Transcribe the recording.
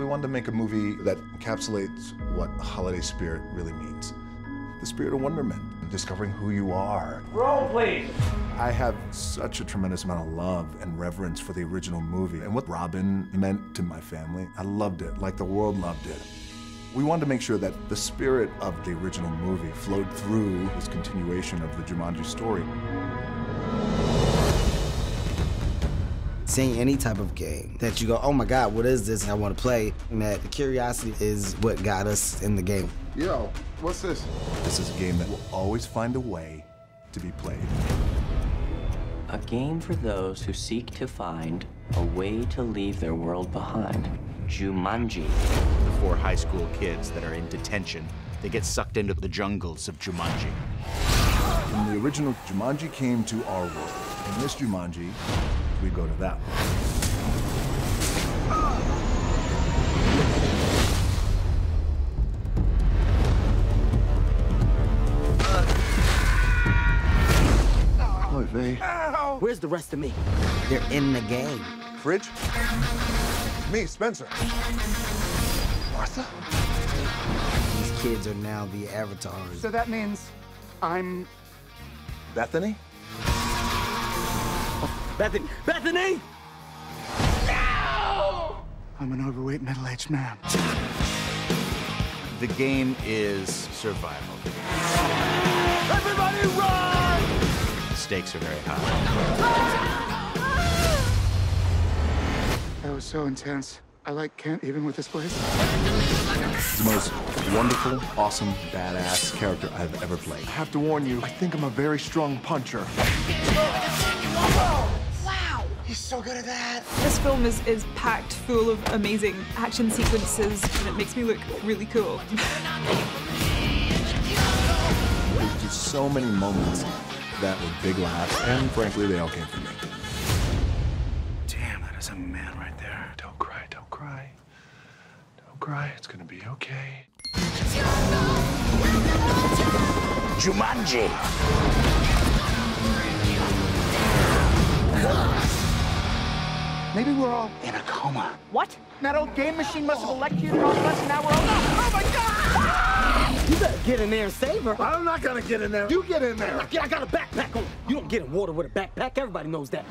We wanted to make a movie that encapsulates what holiday spirit really means. The spirit of wonderment, discovering who you are. Roll, please. I have such a tremendous amount of love and reverence for the original movie and what Robin meant to my family. I loved it, like the world loved it. We wanted to make sure that the spirit of the original movie flowed through this continuation of the Jumanji story. Seeing any type of game that you go, oh my God, what is this? I want to play. And that the curiosity is what got us in the game. Yo, what's this? This is a game that will always find a way to be played. A game for those who seek to find a way to leave their world behind. Jumanji. The 4 high school kids that are in detention, they get sucked into the jungles of Jumanji. When the original Jumanji came to our world, in this Jumanji, we go to that one. Look, Vay. Where's the rest of me? They're in the game. Fridge? Me, Spencer. Martha? These kids are now the avatars. So that means I'm... Bethany? Bethany! Bethany! I'm an overweight middle-aged man. The game is survival. Everybody run! The stakes are very high. That was so intense. I can't even with this place. The most wonderful, awesome, badass character I've ever played. I have to warn you, I think I'm a very strong puncher. Wow! He's so good at that. This film is packed full of amazing action sequences, and it makes me look really cool. There's just so many moments that were big laughs, and frankly, they all came from me. Damn, that is a man right there. Don't cry, don't cry. Don't cry, it's gonna be okay. Jumanji! Maybe we're all in a coma. What? That old game machine must have electrocuted all of us, and now we're all... Oh my God! You better get in there and save her. I'm not gonna get in there. You get in there. I got a backpack on. You don't get in water with a backpack. Everybody knows that.